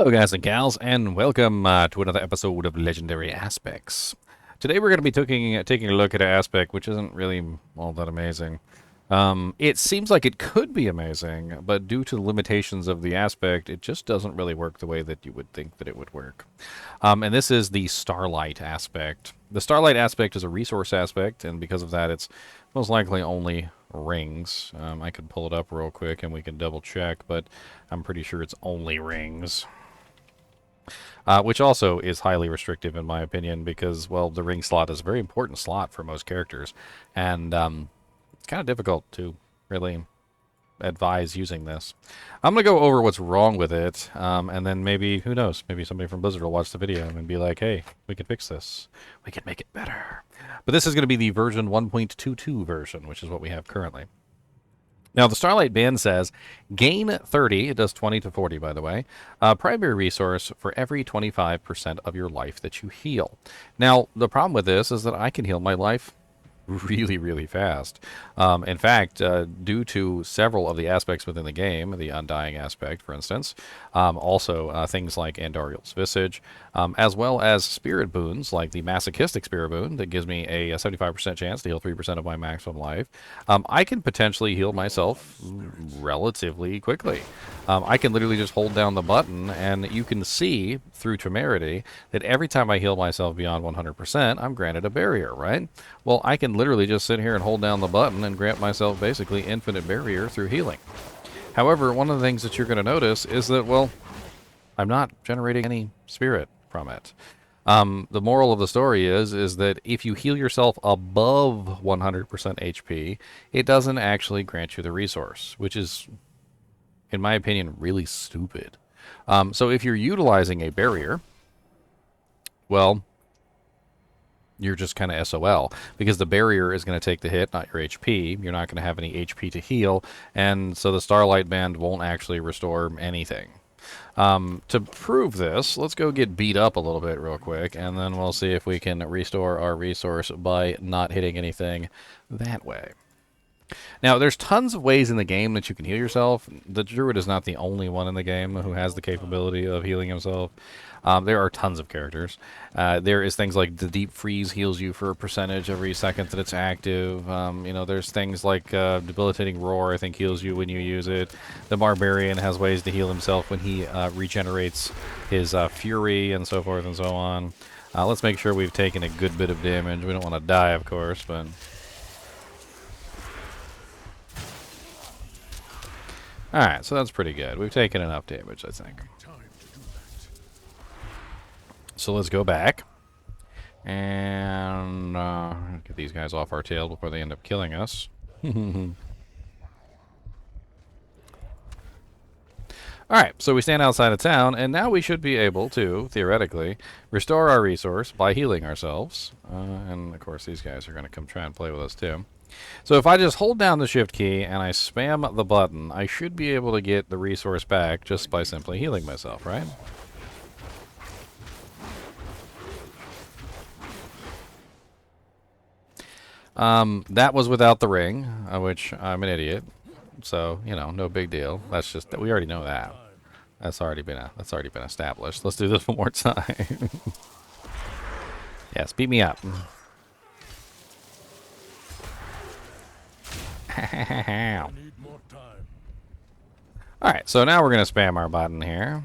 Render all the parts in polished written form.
Hello guys and gals, and welcome to another episode of Legendary Aspects. Today we're going to be taking a look at an aspect which isn't really all that amazing. It seems like it could be amazing, but due to the limitations of the aspect, it just doesn't really work the way that you would think that it would work. And this is the Starlight aspect. The Starlight aspect is a resource aspect, and because of that, it's most likely only rings. I could pull it up real quick and we can double check, but I'm pretty sure it's only rings. Which also is highly restrictive in my opinion because, well, the ring slot is a very important slot for most characters, and it's kind of difficult to really advise using this. I'm going to go over what's wrong with it, and then maybe, who knows, maybe somebody from Blizzard will watch the video and be like, hey, we can fix this. We can make it better. But this is going to be the version 1.22 version, which is what we have currently. Now, the Starlight band says, gain 30, it does 20 to 40, by the way, primary resource for every 25% of your life that you heal. Now, the problem with this is that I can heal my life really fast. In fact, due to several of the aspects within the game, the undying aspect, for instance, also things like Andariel's Visage, as well as spirit boons, like the masochistic spirit boon that gives me a 75% chance to heal 3% of my maximum life, I can potentially heal myself relatively quickly. I can literally just hold down the button, and you can see through temerity that every time I heal myself beyond 100%, I'm granted a barrier, right? Well, I can literally just sit here and hold down the button and grant myself basically infinite barrier through healing. However, one of the things that you're going to notice is that, well, I'm not generating any spirit from it. The moral of the story is that if you heal yourself above 100% HP, it doesn't actually grant you the resource, which is, in my opinion, really stupid. So if you're utilizing a barrier, well, you're just kind of SOL, because the barrier is going to take the hit, not your HP. You're not going to have any HP to heal, and so the Starlight Band won't actually restore anything. To prove this, let's go get beat up a little bit real quick, and then we'll see if we can restore our resource by not hitting anything that way. Now, there's tons of ways in the game that you can heal yourself. The Druid is not the only one in the game who has the capability of healing himself. There are tons of characters. There is things like the Deep Freeze heals you for a percentage every second that it's active. There's things like Debilitating Roar, I think, heals you when you use it. The Barbarian has ways to heal himself when he regenerates his Fury and so forth and so on. Let's make sure we've taken a good bit of damage. We don't want to die, of course, but... Alright, so that's pretty good. We've taken enough damage, I think. So let's go back and get these guys off our tail before they end up killing us. Alright, so we stand outside of town, and now we should be able to, theoretically, restore our resource by healing ourselves. And, of course, these guys are going to come try and play with us, too. So if I just hold down the shift key and I spam the button, I should be able to get the resource back just by simply healing myself, right? That was without the ring, which I'm an idiot. So, no big deal. That's just that we already know that. That's already been established. Let's do this one more time. Yes, beat me up. Alright, so now we're going to spam our button here.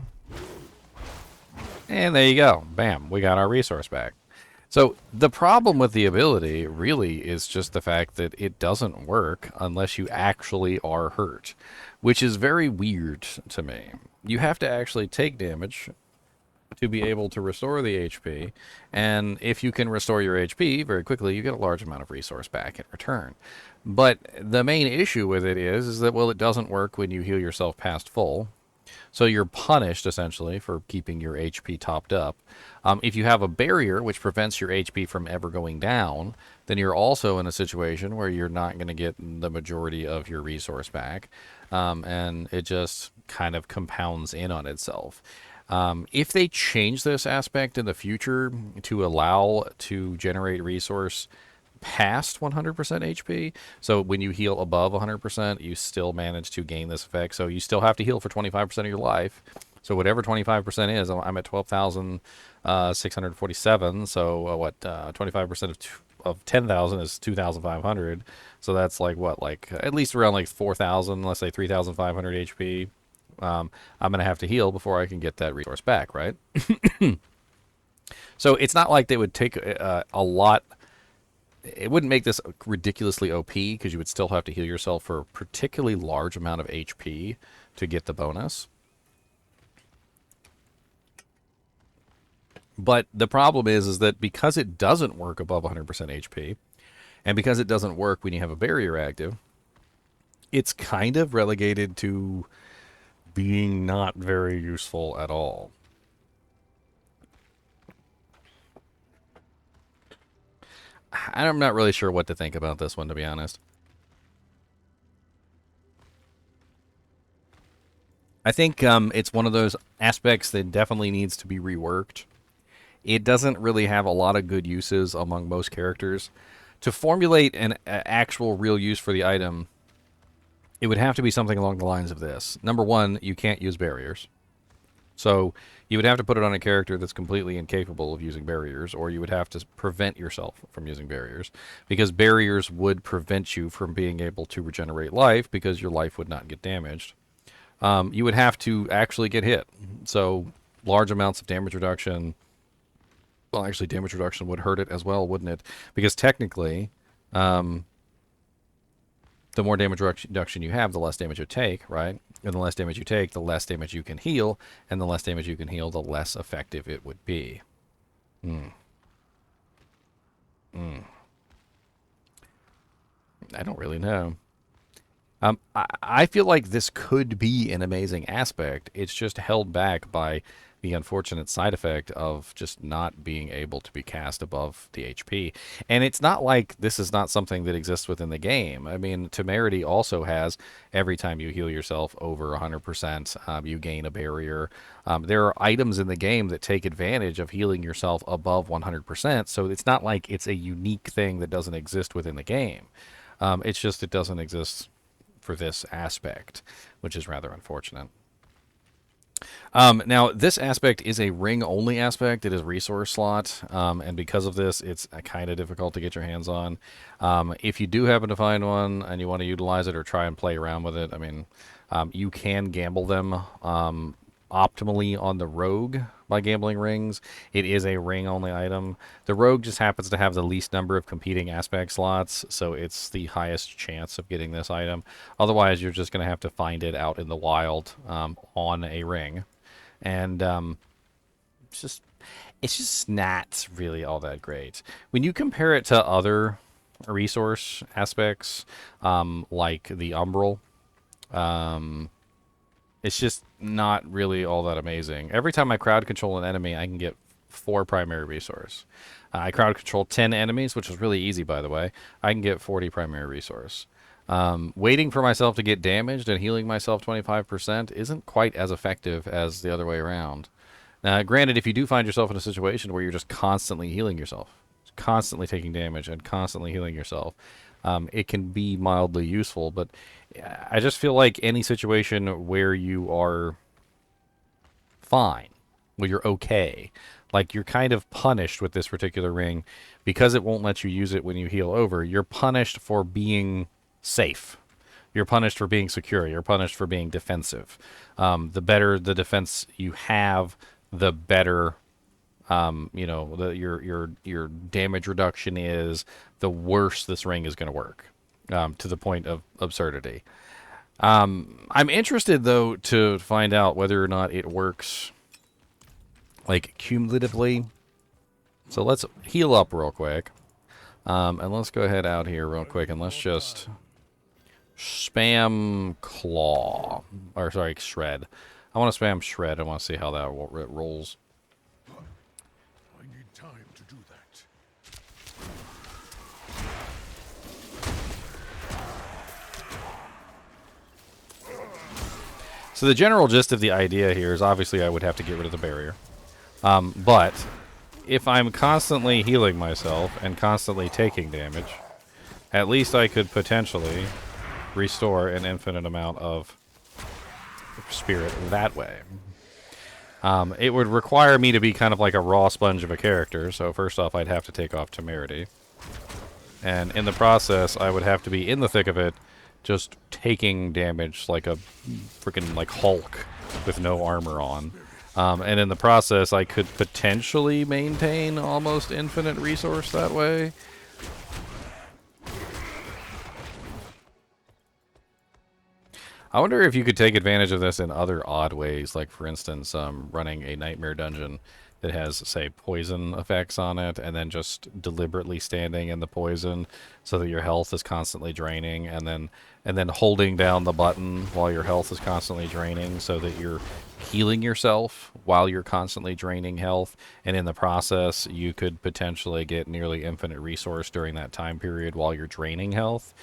And there you go. Bam, we got our resource back. So the problem with the ability really is just the fact that it doesn't work unless you actually are hurt, which is very weird to me. You have to actually take damage to be able to restore the HP, and if you can restore your HP very quickly, you get a large amount of resource back in return. But the main issue with it is that, well, it doesn't work when you heal yourself past full. So you're punished, essentially, for keeping your HP topped up. If you have a barrier which prevents your HP from ever going down, then you're also in a situation where you're not going to get the majority of your resource back. And it just kind of compounds in on itself. If they change this aspect in the future to allow to generate resource past 100% HP. So when you heal above 100%, you still manage to gain this effect. So you still have to heal for 25% of your life, So whatever 25% is, I'm at 12,647. So what? 25% of 10,000 is 2,500. So that's like what? Like at least around like 4,000. Let's say 3,500 HP. I'm gonna have to heal before I can get that resource back, right? So it's not like they would take a lot. It wouldn't make this ridiculously OP because you would still have to heal yourself for a particularly large amount of HP to get the bonus. But the problem is that because it doesn't work above 100% HP, and because it doesn't work when you have a barrier active, it's kind of relegated to being not very useful at all. I'm not really sure what to think about this one, to be honest. I think it's one of those aspects that definitely needs to be reworked. It doesn't really have a lot of good uses among most characters. To formulate an actual real use for the item, it would have to be something along the lines of this. Number one, you can't use barriers. So you would have to put it on a character that's completely incapable of using barriers, or you would have to prevent yourself from using barriers, because barriers would prevent you from being able to regenerate life because your life would not get damaged. You would have to actually get hit. So large amounts of damage reduction. Well, actually, damage reduction would hurt it as well, wouldn't it? Because technically, the more damage reduction you have, the less damage you take, right? And the less damage you take, the less damage you can heal. And the less damage you can heal, the less effective it would be. I don't really know. I feel like this could be an amazing aspect. It's just held back by the unfortunate side effect of just not being able to be cast above the HP. And it's not like this is not something that exists within the game. I mean, Temerity also has every time you heal yourself over 100%, you gain a barrier. There are items in the game that take advantage of healing yourself above 100%, so it's not like it's a unique thing that doesn't exist within the game. It's just it doesn't exist for this aspect, which is rather unfortunate. Now, this aspect is a ring-only aspect. It is resource slot, and because of this, it's kind of difficult to get your hands on. If you do happen to find one and you want to utilize it or try and play around with it, I mean, you can gamble them optimally on the rogue by gambling rings. It is a ring-only item. The rogue just happens to have the least number of competing aspect slots, so it's the highest chance of getting this item. Otherwise, you're just going to have to find it out in the wild on a ring. And it's just not really all that great. When you compare it to other resource aspects, like the Umbral, it's just not really all that amazing. Every time I crowd control an enemy, I can get 4 primary resource. I crowd control 10 enemies, which is really easy, by the way. I can get 40 primary resource. Waiting for myself to get damaged and healing myself 25% isn't quite as effective as the other way around. Now, granted, if you do find yourself in a situation where you're just constantly healing yourself, constantly taking damage and constantly healing yourself, it can be mildly useful, but I just feel like any situation where you are fine, where you're okay, like you're kind of punished with this particular ring because it won't let you use it when you heal over. You're punished for being safe. You're punished for being secure. You're punished for being defensive. The better the defense you have, the better your damage reduction is, the worse this ring is going to work, to the point of absurdity. I'm interested, though, to find out whether or not it works, like, cumulatively. So let's heal up real quick. And let's go ahead out here real quick, and let's just spam claw. Or, sorry, shred. I want to spam shred. I want to see how that rolls. So the general gist of the idea here is obviously I would have to get rid of the barrier. But if I'm constantly healing myself and constantly taking damage, at least I could potentially restore an infinite amount of spirit that way. It would require me to be kind of like a raw sponge of a character, so first off, I'd have to take off temerity. And in the process, I would have to be in the thick of it, just taking damage like a freaking like Hulk with no armor on. And in the process, I could potentially maintain almost infinite resource that way. I wonder if you could take advantage of this in other odd ways, like, for instance, running a nightmare dungeon that has, say, poison effects on it, and then just deliberately standing in the poison so that your health is constantly draining, and then holding down the button while your health is constantly draining so that you're healing yourself while you're constantly draining health, and in the process, you could potentially get nearly infinite resource during that time period while you're draining health.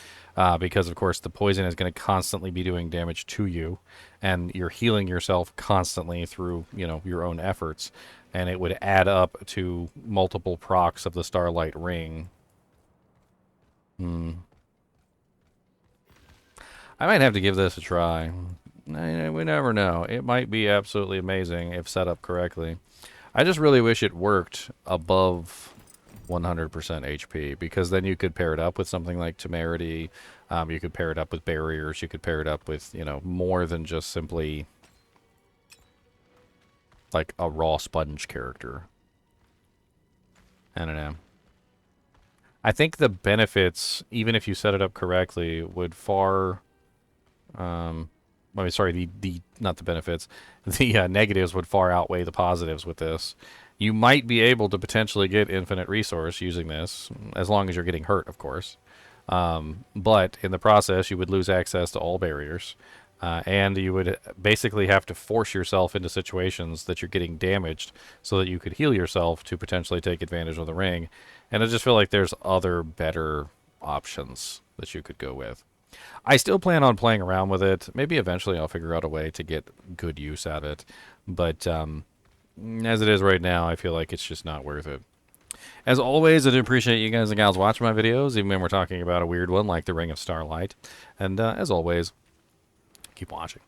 Because, of course, the poison is going to constantly be doing damage to you, and you're healing yourself constantly through, your own efforts, and it would add up to multiple procs of the Starlight ring. I might have to give this a try. We never know. It might be absolutely amazing if set up correctly. I just really wish it worked above 100% HP, because then you could pair it up with something like temerity. You could pair it up with barriers. You could pair it up with, more than just simply like a raw sponge character. I don't know. I think the benefits, even if you set it up correctly, would far... sorry, the not the benefits. The negatives would far outweigh the positives with this. You might be able to potentially get infinite resource using this, as long as you're getting hurt, of course. But in the process, you would lose access to all barriers. And you would basically have to force yourself into situations that you're getting damaged so that you could heal yourself to potentially take advantage of the ring. And I just feel like there's other better options that you could go with. I still plan on playing around with it. Maybe eventually I'll figure out a way to get good use out of it. But as it is right now, I feel like it's just not worth it. As always, I do appreciate you guys and gals watching my videos, even when we're talking about a weird one like the Ring of Starlight. And as always, keep watching.